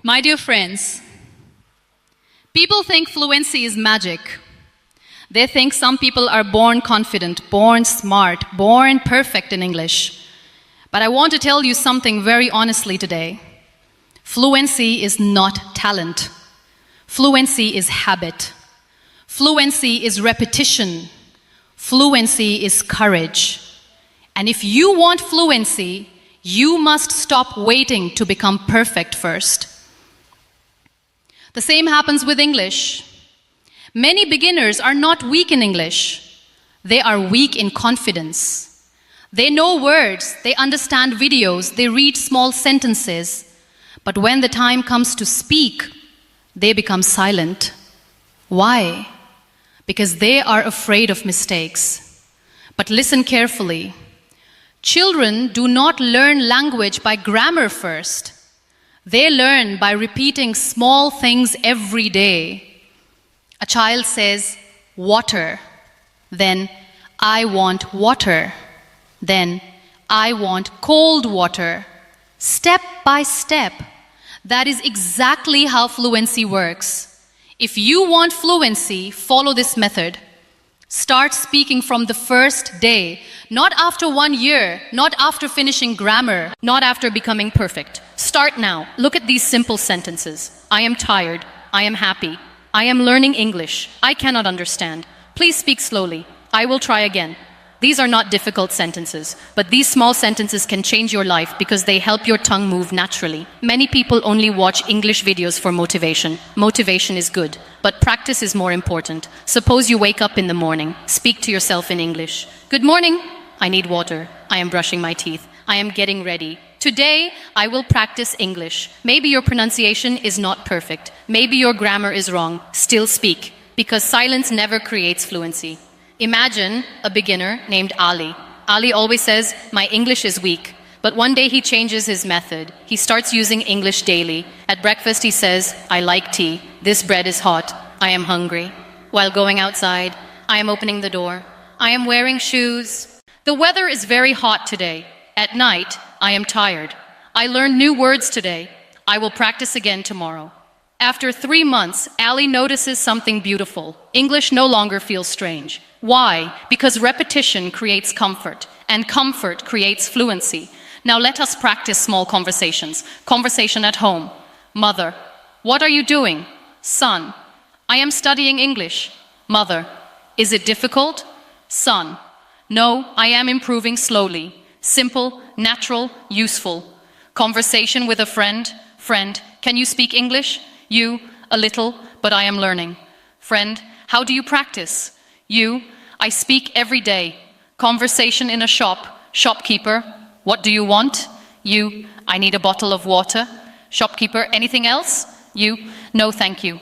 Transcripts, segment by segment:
My dear friends, people think fluency is magic. They think some people are born confident, born smart, born perfect in English. But I want to tell you something very honestly today. Fluency is not talent. Fluency is habit. Fluency is repetition. Fluency is courage. And if you want fluency, you must stop waiting to become perfect first. The same happens with English. Many beginners are not weak in English. They are weak in confidence. They know words, they understand videos, they read small sentences. But when the time comes to speak, they become silent. Why? Because they are afraid of mistakes. But listen carefully. Children do not learn language by grammar first. They learn by repeating small things every day. A child says, water. Then, I want water. Then, I want cold water. Step by step. That is exactly how fluency works. If you want fluency, follow this method. Start speaking from the first day, not after 1 year, not after finishing grammar, not after becoming perfect. Start now. Look at these simple sentences. I am tired. I am happy. I am learning English. I cannot understand. Please speak slowly. I will try again. These are not difficult sentences, but these small sentences can change your life because they help your tongue move naturally. Many people only watch English videos for motivation. Motivation is good, but practice is more important. Suppose you wake up in the morning, speak to yourself in English. Good morning. I need water. I am brushing my teeth. I am getting ready. Today, I will practice English. Maybe your pronunciation is not perfect. Maybe your grammar is wrong. Still speak, because silence never creates fluency. Imagine a beginner named Ali. Ali always says, my English is weak. But one day he changes his method. He starts using English daily. At breakfast he says, I like tea. This bread is hot. I am hungry. While going outside, I am opening the door. I am wearing shoes. The weather is very hot today. At night, I am tired. I learned new words today. I will practice again tomorrow. After 3 months, Ali notices something beautiful. English no longer feels strange. Why? Because repetition creates comfort, and comfort creates fluency. Now let us practice small conversations. Conversation at home. Mother, what are you doing? Son, I am studying English. Mother, is it difficult? Son, no, I am improving slowly. Simple, natural, useful. Conversation with a friend. Friend, can you speak English? You, a little, but I am learning. Friend, how do you practice? You, I speak every day. Conversation in a shop. Shopkeeper, what do you want? You, I need a bottle of water. Shopkeeper, anything else? You, no thank you.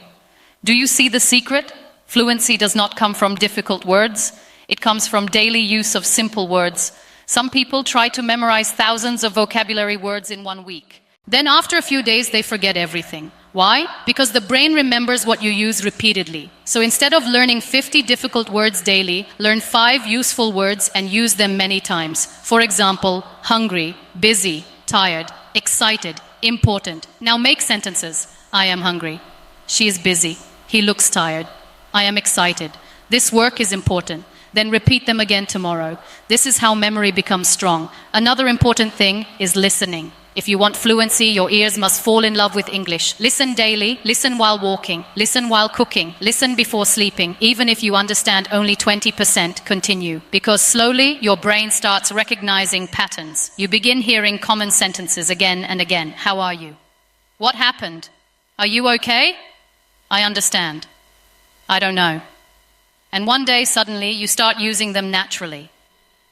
Do you see the secret? Fluency does not come from difficult words. It comes from daily use of simple words. Some people try to memorize thousands of vocabulary words in 1 week. Then after a few days, they forget everything. Why? Because the brain remembers what you use repeatedly. So instead of learning 50 difficult words daily, learn 5 useful words and use them many times. For example, hungry, busy, tired, excited, important. Now make sentences. I am hungry. She is busy. He looks tired. I am excited. This work is important. Then repeat them again tomorrow. This is how memory becomes strong. Another important thing is listening. If you want fluency, your ears must fall in love with English. Listen daily, listen while walking, listen while cooking, listen before sleeping. Even if you understand only 20%, continue. Because slowly, your brain starts recognizing patterns. You begin hearing common sentences again and again. How are you? What happened? Are you okay? I understand. I don't know. And one day, suddenly, you start using them naturally.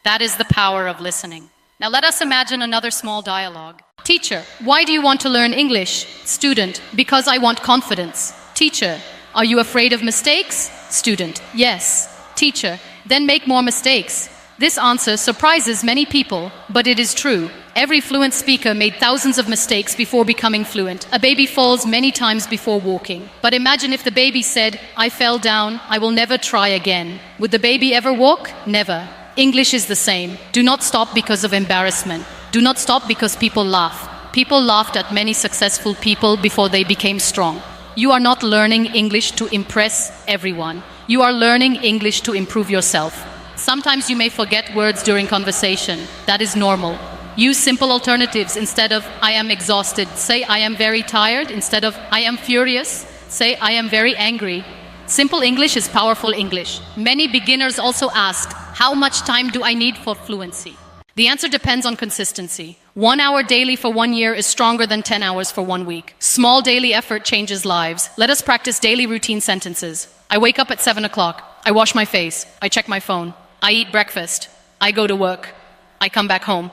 That is the power of listening. Now let us imagine another small dialogue. Teacher, why do you want to learn English? Student, because I want confidence. Teacher, are you afraid of mistakes? Student, yes. Teacher, then make more mistakes. This answer surprises many people, but it is true. Every fluent speaker made thousands of mistakes before becoming fluent. A baby falls many times before walking. But imagine if the baby said, I fell down, I will never try again. Would the baby ever walk? Never. English is the same. Do not stop because of embarrassment. Do not stop because people laugh. People laughed at many successful people before they became strong. You are not learning English to impress everyone. You are learning English to improve yourself. Sometimes you may forget words during conversation. That is normal. Use simple alternatives instead of I am exhausted. Say I am very tired instead of I am furious. Say I am very angry. Simple English is powerful English. Many beginners also ask, how much time do I need for fluency? The answer depends on consistency. 1 hour daily for 1 year is stronger than 10 hours for 1 week. Small daily effort changes lives. Let us practice daily routine sentences. I wake up at 7 o'clock. I wash my face. I check my phone. I eat breakfast. I go to work. I come back home.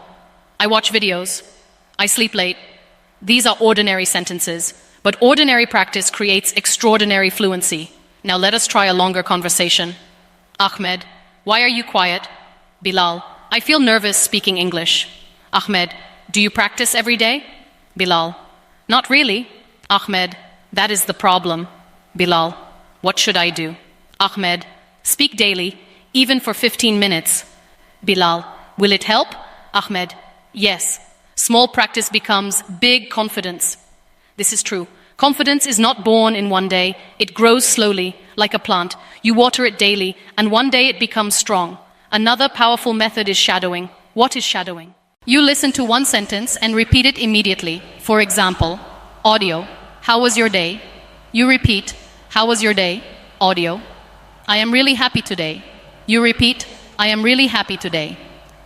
I watch videos. I sleep late. These are ordinary sentences, but ordinary practice creates extraordinary fluency. Now let us try a longer conversation. Ahmed, why are you quiet? Bilal, I feel nervous speaking English. Ahmed, do you practice every day? Bilal, not really. Ahmed, that is the problem. Bilal, what should I do? Ahmed, speak daily, even for 15 minutes. Bilal, will it help? Ahmed, yes. Small practice becomes big confidence. This is true. Confidence is not born in one day. It grows slowly, like a plant. You water it daily, and one day it becomes strong. Another powerful method is shadowing. What is shadowing? You listen to one sentence and repeat it immediately. For example, audio, how was your day? You repeat, how was your day? Audio, I am really happy today. You repeat, I am really happy today.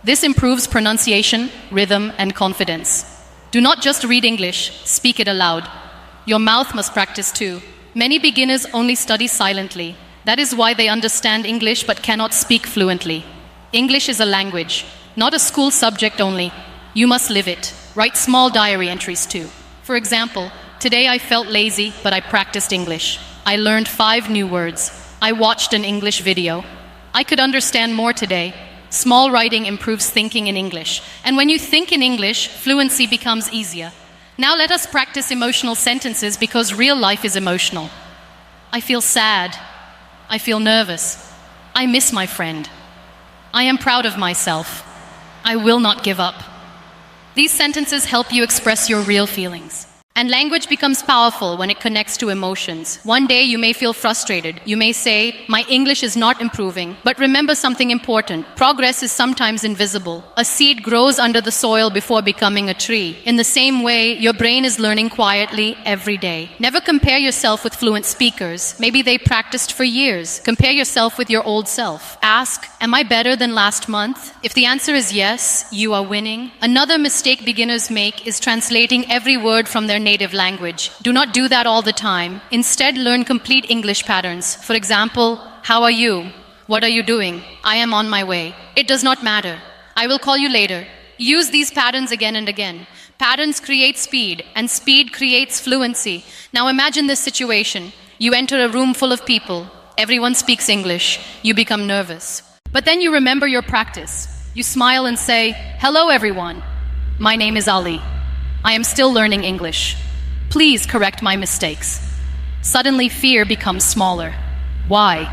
This improves pronunciation, rhythm, and confidence. Do not just read English, speak it aloud. Your mouth must practice too. Many beginners only study silently. That is why they understand English but cannot speak fluently. English is a language, not a school subject only. You must live it. Write small diary entries too. For example, today I felt lazy, but I practiced English. I learned 5 new words. I watched an English video. I could understand more today. Small writing improves thinking in English. And when you think in English, fluency becomes easier. Now let us practice emotional sentences because real life is emotional. I feel sad. I feel nervous. I miss my friend. I am proud of myself. I will not give up. These sentences help you express your real feelings. And language becomes powerful when it connects to emotions. One day you may feel frustrated. You may say, my English is not improving. But remember something important. Progress is sometimes invisible. A seed grows under the soil before becoming a tree. In the same way, your brain is learning quietly every day. Never compare yourself with fluent speakers. Maybe they practiced for years. Compare yourself with your old self. Ask, am I better than last month? If the answer is yes, you are winning. Another mistake beginners make is translating every word from their native language. Do not do that all the time. Instead, learn complete English patterns. For example, how are you? What are you doing? I am on my way. It does not matter. I will call you later. Use these patterns again and again. Patterns create speed, and speed creates fluency. Now imagine this situation. You enter a room full of people. Everyone speaks English. You become nervous. But then you remember your practice. You smile and say, hello everyone. My name is Ali. I am still learning English. Please correct my mistakes. Suddenly fear becomes smaller. Why?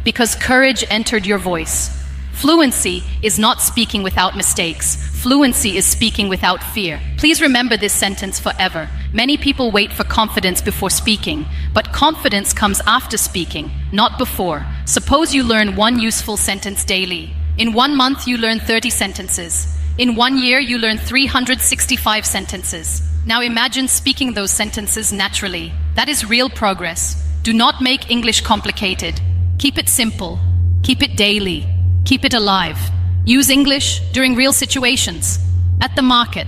Because courage entered your voice. Fluency is not speaking without mistakes. Fluency is speaking without fear. Please remember this sentence forever. Many people wait for confidence before speaking, but confidence comes after speaking, not before. Suppose you learn 1 useful sentence daily. In 1 month, you learn 30 sentences. In 1 year, you learn 365 sentences. Now imagine speaking those sentences naturally. That is real progress. Do not make English complicated. Keep it simple. Keep it daily. Keep it alive. Use English during real situations. At the market.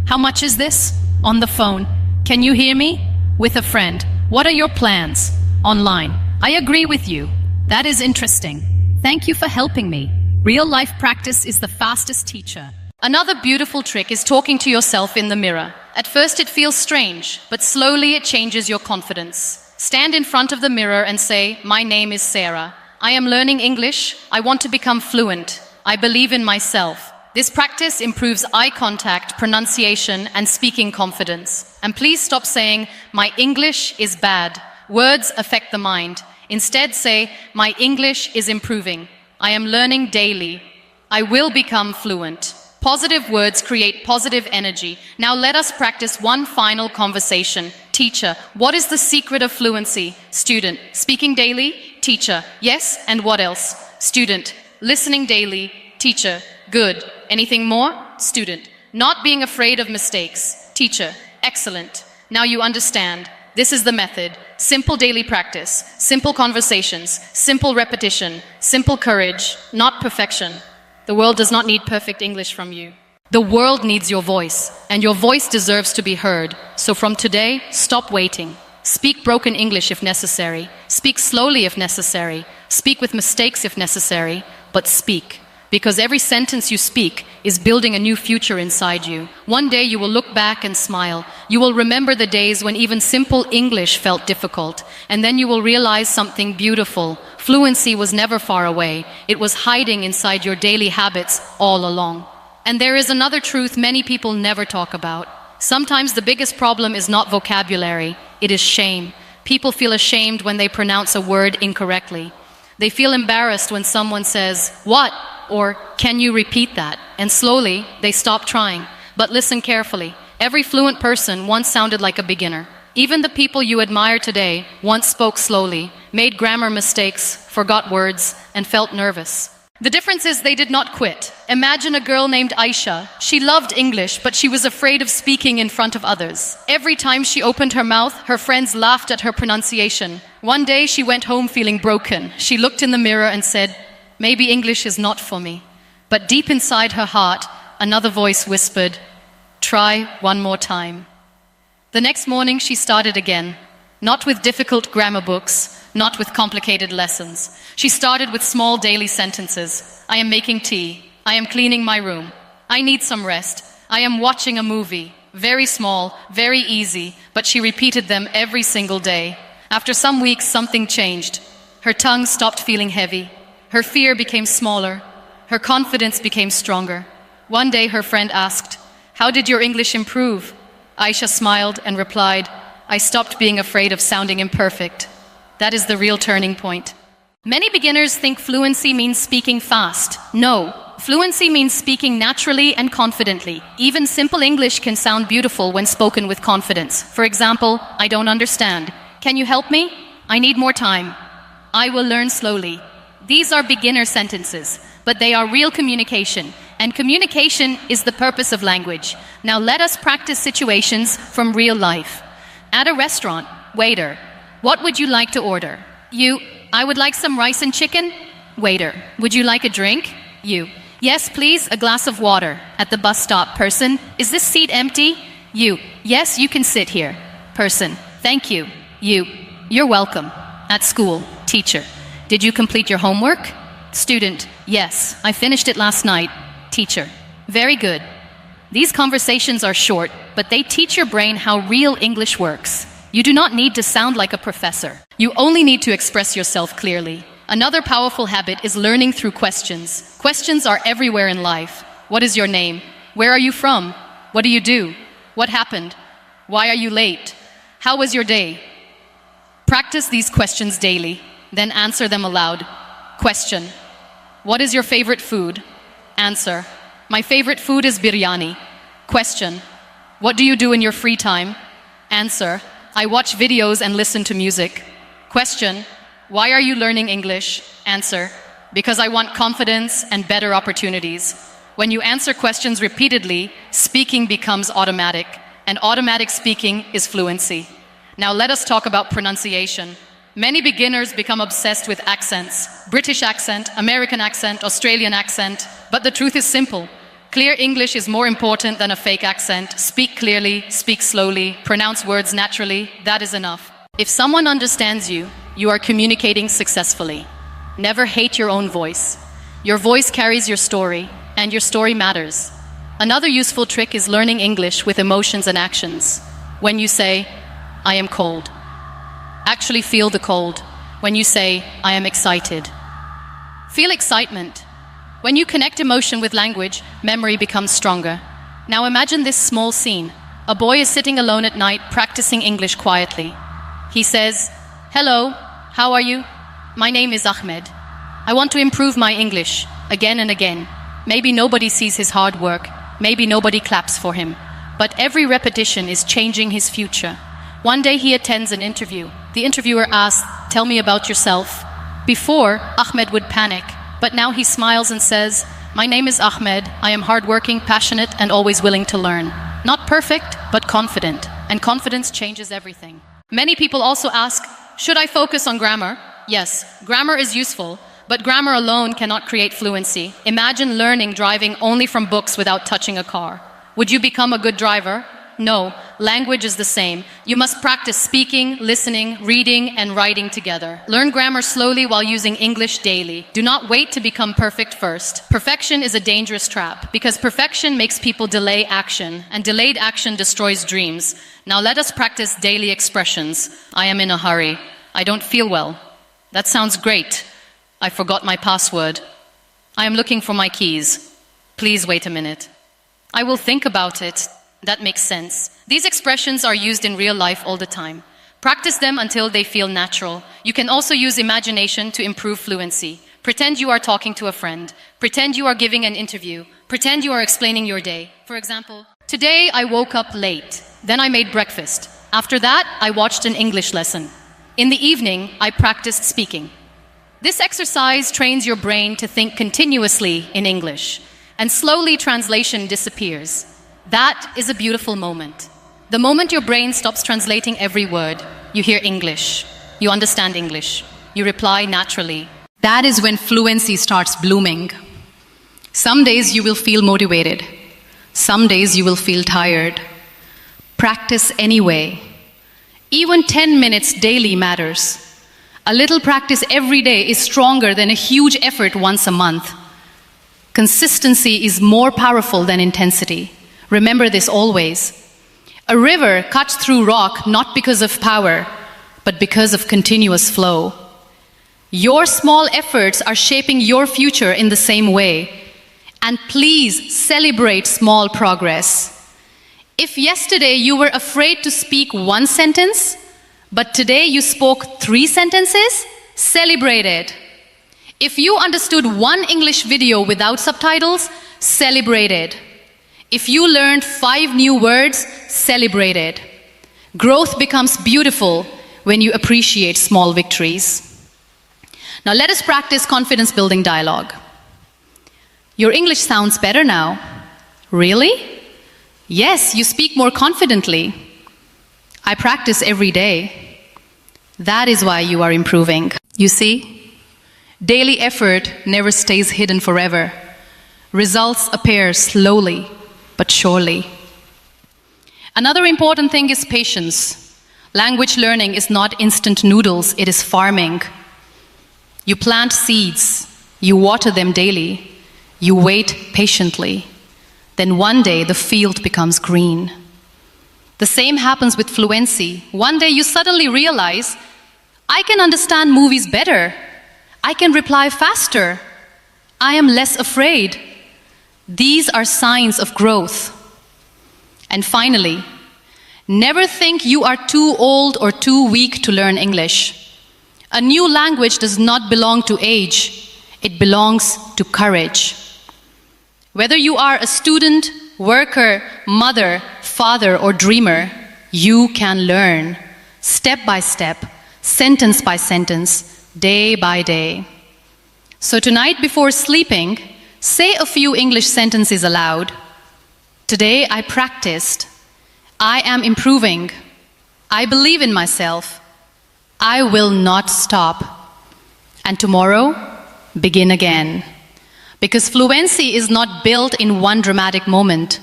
How much is this? On the phone. Can you hear me? With a friend. What are your plans? Online. I agree with you. That is interesting. Thank you for helping me. Real life practice is the fastest teacher. Another beautiful trick is talking to yourself in the mirror. At first it feels strange, but slowly it changes your confidence. Stand in front of the mirror and say, my name is Sarah. I am learning English. I want to become fluent. I believe in myself. This practice improves eye contact, pronunciation, and speaking confidence. And please stop saying, my English is bad. Words affect the mind. Instead say, my English is improving. I am learning daily. I will become fluent. Positive words create positive energy. Now let us practice one final conversation. Teacher, what is the secret of fluency? Student, speaking daily? Teacher, yes, and what else? Student, listening daily? Teacher, good. Anything more? Student, not being afraid of mistakes. Teacher, excellent. Now you understand. This is the method. Simple daily practice, simple conversations, simple repetition, simple courage, not perfection. The world does not need perfect English from you. The world needs your voice, and your voice deserves to be heard. So from today, stop waiting. Speak broken English if necessary. Speak slowly if necessary. Speak with mistakes if necessary, but speak. Because every sentence you speak is building a new future inside you. One day you will look back and smile. You will remember the days when even simple English felt difficult. And then you will realize something beautiful. Fluency was never far away. It was hiding inside your daily habits all along. And there is another truth many people never talk about. Sometimes the biggest problem is not vocabulary. It is shame. People feel ashamed when they pronounce a word incorrectly. They feel embarrassed when someone says, "What?" or "Can you repeat that?" And slowly, they stop trying. But listen carefully. Every fluent person once sounded like a beginner. Even the people you admire today once spoke slowly, made grammar mistakes, forgot words, and felt nervous. The difference is they did not quit. Imagine a girl named Aisha. She loved English, but she was afraid of speaking in front of others. Every time she opened her mouth, her friends laughed at her pronunciation. One day, she went home feeling broken. She looked in the mirror and said, "Maybe English is not for me." But deep inside her heart, another voice whispered, "Try one more time." The next morning, she started again, not with difficult grammar books, not with complicated lessons. She started with small daily sentences. I am making tea. I am cleaning my room. I need some rest. I am watching a movie. Very small, very easy, but she repeated them every single day. After some weeks, something changed. Her tongue stopped feeling heavy. Her fear became smaller. Her confidence became stronger. One day, her friend asked, "How did your English improve?" Aisha smiled and replied, "I stopped being afraid of sounding imperfect." That is the real turning point. Many beginners think fluency means speaking fast. No, fluency means speaking naturally and confidently. Even simple English can sound beautiful when spoken with confidence. For example, "I don't understand. Can you help me? I need more time. I will learn slowly." These are beginner sentences, but they are real communication. And communication is the purpose of language. Now let us practice situations from real life. At a restaurant, waiter, "What would you like to order?" You, "I would like some rice and chicken." Waiter, "Would you like a drink?" You, "Yes, please, a glass of water." At the bus stop, person, "Is this seat empty?" You, "Yes, you can sit here." Person, "Thank you." You, "You're welcome." At school, teacher, "Did you complete your homework?" Student, "Yes, I finished it last night." Teacher, "Very good." These conversations are short, but they teach your brain how real English works. You do not need to sound like a professor. You only need to express yourself clearly. Another powerful habit is learning through questions. Questions are everywhere in life. What is your name? Where are you from? What do you do? What happened? Why are you late? How was your day? Practice these questions daily, then answer them aloud. Question: What is your favorite food? Answer: My favorite food is biryani. Question: What do you do in your free time? Answer: I watch videos and listen to music. Question: Why are you learning English? Answer: Because I want confidence and better opportunities. When you answer questions repeatedly, speaking becomes automatic, and automatic speaking is fluency. Now let us talk about pronunciation. Many beginners become obsessed with accents. British accent, American accent, Australian accent. But the truth is simple. Clear English is more important than a fake accent. Speak clearly, speak slowly, pronounce words naturally. That is enough. If someone understands you, you are communicating successfully. Never hate your own voice. Your voice carries your story, and your story matters. Another useful trick is learning English with emotions and actions. When you say, "I am cold," actually feel the cold. When you say, "I am excited," feel excitement. When you connect emotion with language, memory becomes stronger. Now imagine this small scene. A boy is sitting alone at night practicing English quietly. He says, "Hello, how are you? My name is Ahmed. I want to improve my English," again and again. Maybe nobody sees his hard work. Maybe nobody claps for him. But every repetition is changing his future. One day he attends an interview. The interviewer asks, "Tell me about yourself." Before, Ahmed would panic, but now he smiles and says, "My name is Ahmed. I am hardworking, passionate, and always willing to learn. Not perfect, but confident. And confidence changes everything." Many people also ask, should I focus on grammar? Yes, grammar is useful, but grammar alone cannot create fluency. Imagine learning driving only from books without touching a car. Would you become a good driver? No, language is the same. You must practice speaking, listening, reading, and writing together. Learn grammar slowly while using English daily. Do not wait to become perfect first. Perfection is a dangerous trap because perfection makes people delay action, and delayed action destroys dreams. Now let us practice daily expressions. I am in a hurry. I don't feel well. That sounds great. I forgot my password. I am looking for my keys. Please wait a minute. I will think about it. That makes sense. These expressions are used in real life all the time. Practice them until they feel natural. You can also use imagination to improve fluency. Pretend you are talking to a friend. Pretend you are giving an interview. Pretend you are explaining your day. For example, today I woke up late. Then I made breakfast. After that, I watched an English lesson. In the evening, I practiced speaking. This exercise trains your brain to think continuously in English, and slowly translation disappears. That is a beautiful moment. The moment your brain stops translating every word, you hear English, you understand English, you reply naturally. That is when fluency starts blooming. Some days you will feel motivated. Some days you will feel tired. Practice anyway. Even 10 minutes daily matters. A little practice every day is stronger than a huge effort once a month. Consistency is more powerful than intensity. Remember this always. A river cuts through rock not because of power, but because of continuous flow. Your small efforts are shaping your future in the same way. And please celebrate small progress. If yesterday you were afraid to speak one sentence, but today you spoke 3 sentences, celebrate it. If you understood one English video without subtitles, celebrate it. If you learned 5 new words, celebrate it. Growth becomes beautiful when you appreciate small victories. Now let us practice confidence-building dialogue. Your English sounds better now. Really? Yes, you speak more confidently. I practice every day. That is why you are improving. You see, daily effort never stays hidden forever. Results appear slowly but surely. Another important thing is patience. Language learning is not instant noodles, it is farming. You plant seeds, you water them daily, you wait patiently. Then one day the field becomes green. The same happens with fluency. One day you suddenly realize, I can understand movies better. I can reply faster. I am less afraid. These are signs of growth. And finally, never think you are too old or too weak to learn English. A new language does not belong to age. It belongs to courage. Whether you are a student, worker, mother, father, or dreamer, you can learn step by step, sentence by sentence, day by day. So tonight before sleeping, say a few English sentences aloud. Today I practiced. I am improving. I believe in myself. I will not stop. And tomorrow, begin again. Because fluency is not built in one dramatic moment.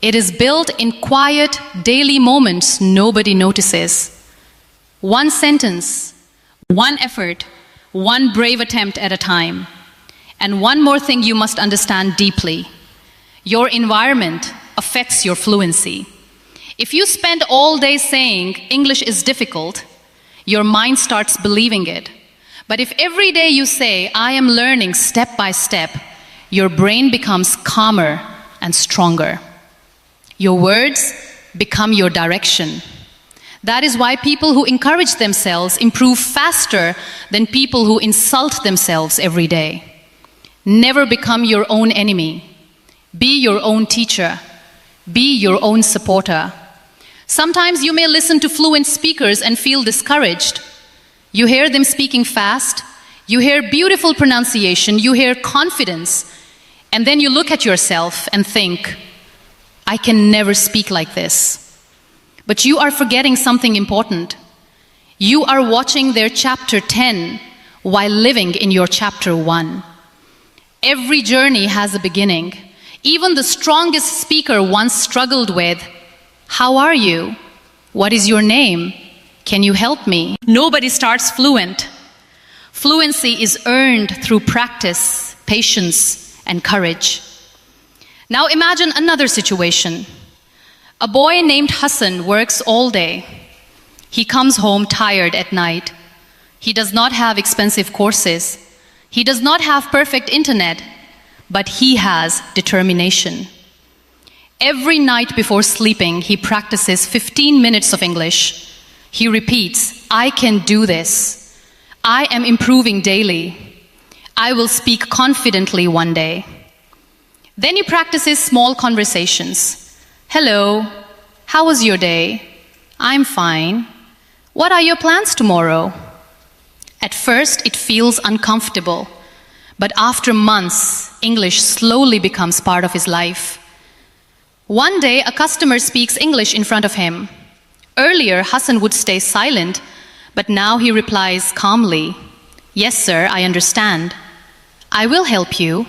It is built in quiet, daily moments nobody notices. One sentence, one effort, one brave attempt at a time. And one more thing you must understand deeply. Your environment affects your fluency. If you spend all day saying English is difficult, your mind starts believing it. But if every day you say, I am learning step by step, your brain becomes calmer and stronger. Your words become your direction. That is why people who encourage themselves improve faster than people who insult themselves every day. Never become your own enemy. Be your own teacher. Be your own supporter. Sometimes you may listen to fluent speakers and feel discouraged. You hear them speaking fast, you hear beautiful pronunciation, you hear confidence, and then you look at yourself and think, I can never speak like this. But you are forgetting something important. You are watching their chapter 10 while living in your chapter 1. Every journey has a beginning. Even the strongest speaker once struggled with, how are you? What is your name? Can you help me? Nobody starts fluent. Fluency is earned through practice, patience, and courage. Now imagine another situation. A boy named Hassan works all day. He comes home tired at night. He does not have expensive courses. He does not have perfect internet, but he has determination. Every night before sleeping, he practices 15 minutes of English. He repeats, I can do this. I am improving daily. I will speak confidently one day. Then he practices small conversations. Hello, how was your day? I'm fine. What are your plans tomorrow? At first, it feels uncomfortable, but after months, English slowly becomes part of his life. One day, a customer speaks English in front of him. Earlier, Hassan would stay silent, but now he replies calmly, Yes, sir, I understand. I will help you.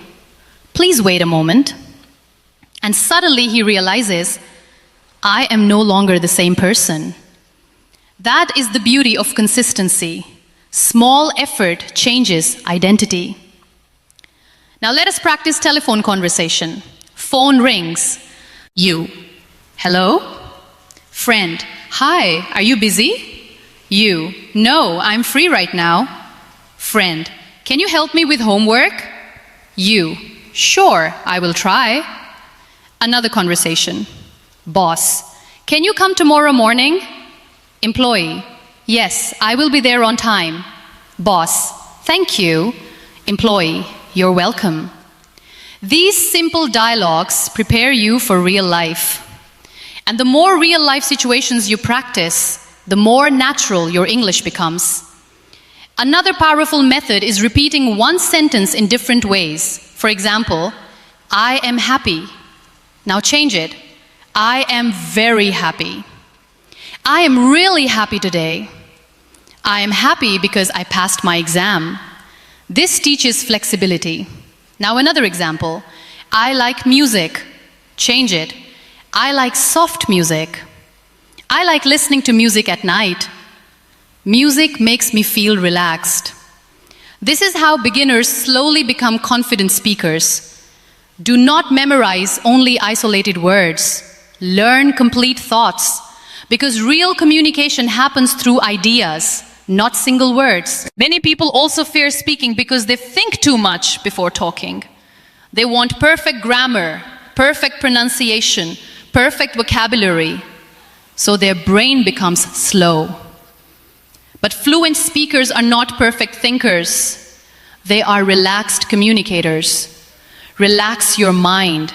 Please wait a moment. And suddenly he realizes, I am no longer the same person. That is the beauty of consistency. Small effort changes identity. Now let us practice telephone conversation. Phone rings. You. Hello? Friend. Hi, are you busy? You. No, I'm free right now. Friend. Can you help me with homework? You. Sure, I will try. Another conversation. Boss. Can you come tomorrow morning? Employee. Yes, I will be there on time. Boss. Thank you. Employee. You're welcome. These simple dialogues prepare you for real life. And the more real life situations you practice, the more natural your English becomes. Another powerful method is repeating one sentence in different ways. For example, I am happy. Now change it. I am very happy. I am really happy today. I am happy because I passed my exam. This teaches flexibility. Now another example. I like music. Change it. I like soft music. I like listening to music at night. Music makes me feel relaxed. This is how beginners slowly become confident speakers. Do not memorize only isolated words. Learn complete thoughts, because real communication happens through ideas, not single words. Many people also fear speaking because they think too much before talking. They want perfect grammar, perfect pronunciation, perfect vocabulary, so their brain becomes slow. But fluent speakers are not perfect thinkers. They are relaxed communicators. Relax your mind.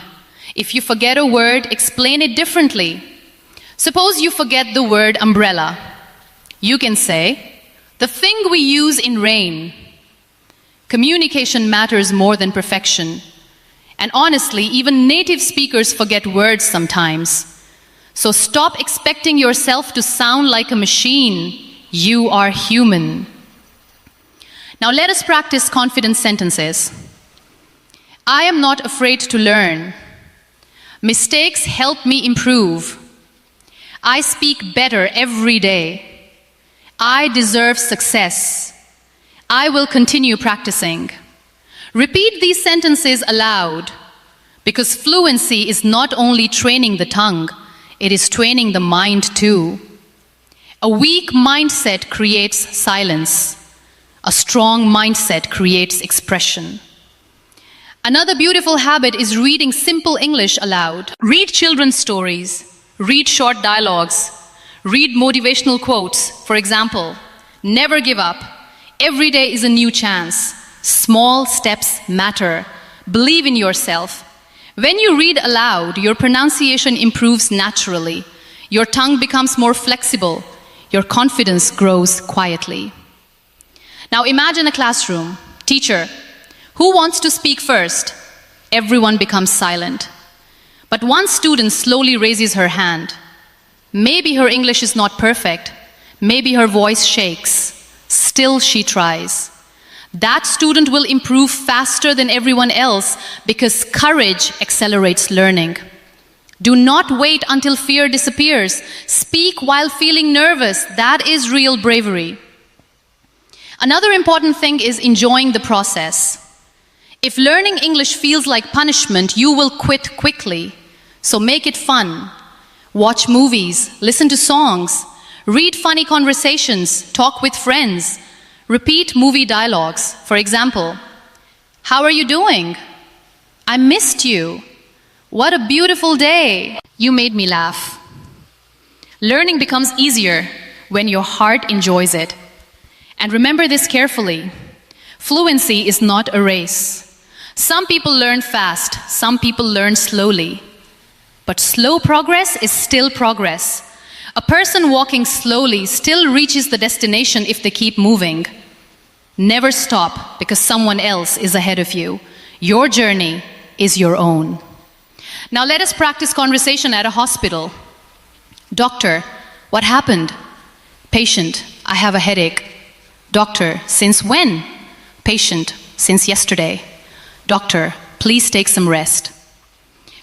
If you forget a word, explain it differently. Suppose you forget the word umbrella. You can say, the thing we use in rain. Communication matters more than perfection. And honestly, even native speakers forget words sometimes. So stop expecting yourself to sound like a machine. You are human. Now let us practice confident sentences. I am not afraid to learn. Mistakes help me improve. I speak better every day. I deserve success. I will continue practicing. Repeat these sentences aloud, because fluency is not only training the tongue, it is training the mind too. A weak mindset creates silence. A strong mindset creates expression. Another beautiful habit is reading simple English aloud. Read children's stories. Read short dialogues. Read motivational quotes. For example, never give up. Every day is a new chance. Small steps matter. Believe in yourself. When you read aloud, your pronunciation improves naturally. Your tongue becomes more flexible. Your confidence grows quietly. Now imagine a classroom. Teacher, who wants to speak first? Everyone becomes silent. But one student slowly raises her hand. Maybe her English is not perfect. Maybe her voice shakes. Still she tries. That student will improve faster than everyone else because courage accelerates learning. Do not wait until fear disappears. Speak while feeling nervous. That is real bravery. Another important thing is enjoying the process. If learning English feels like punishment, you will quit quickly. So make it fun. Watch movies, listen to songs, read funny conversations, talk with friends, repeat movie dialogues. For example, how are you doing? I missed you. What a beautiful day. You made me laugh. Learning becomes easier when your heart enjoys it. And remember this carefully. Fluency is not a race. Some people learn fast, some people learn slowly. But slow progress is still progress. A person walking slowly still reaches the destination if they keep moving. Never stop because someone else is ahead of you. Your journey is your own. Now let us practice conversation at a hospital. Doctor, what happened? Patient, I have a headache. Doctor, since when? Patient, since yesterday. Doctor, please take some rest.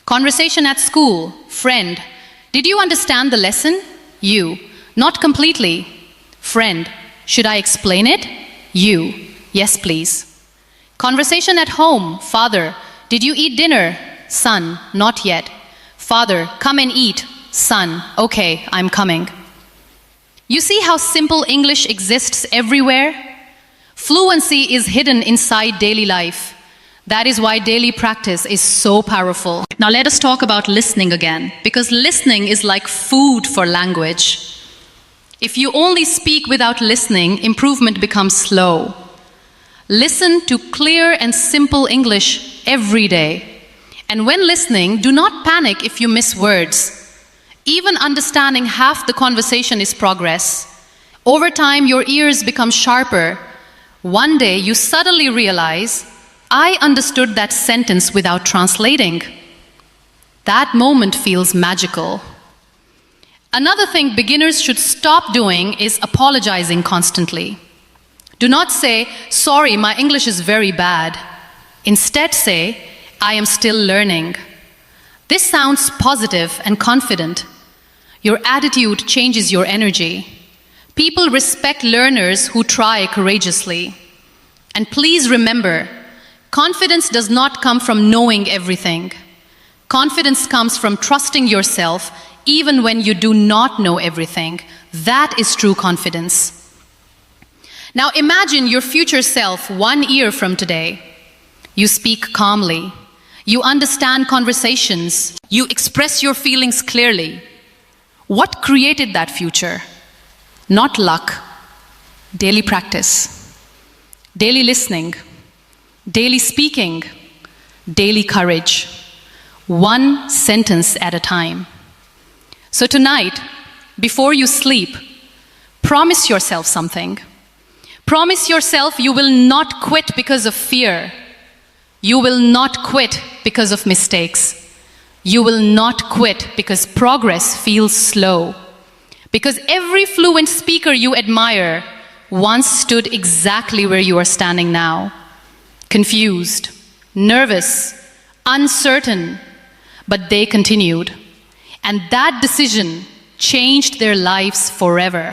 Conversation at school. Friend, did you understand the lesson? You, not completely. Friend, should I explain it? You, yes please. Conversation at home. Father, did you eat dinner? Son, not yet. Father, come and eat. Son, okay, I'm coming. You see how simple English exists everywhere? Fluency is hidden inside daily life. That is why daily practice is so powerful. Now let us talk about listening again, because listening is like food for language. If you only speak without listening, improvement becomes slow. Listen to clear and simple English every day. And when listening, do not panic if you miss words. Even understanding half the conversation is progress. Over time, your ears become sharper. One day, you suddenly realize, I understood that sentence without translating. That moment feels magical. Another thing beginners should stop doing is apologizing constantly. Do not say, sorry, my English is very bad. Instead say, I am still learning. This sounds positive and confident. Your attitude changes your energy. People respect learners who try courageously. And please remember, confidence does not come from knowing everything. Confidence comes from trusting yourself even when you do not know everything. That is true confidence. Now imagine your future self 1 year from today. You speak calmly. You understand conversations. You express your feelings clearly. What created that future? Not luck. Daily practice. Daily listening. Daily speaking. Daily courage. One sentence at a time. So tonight, before you sleep, promise yourself something. Promise yourself you will not quit because of fear. You will not quit because of mistakes. You will not quit because progress feels slow. Because every fluent speaker you admire once stood exactly where you are standing now. Confused, nervous, uncertain, but they continued. And that decision changed their lives forever.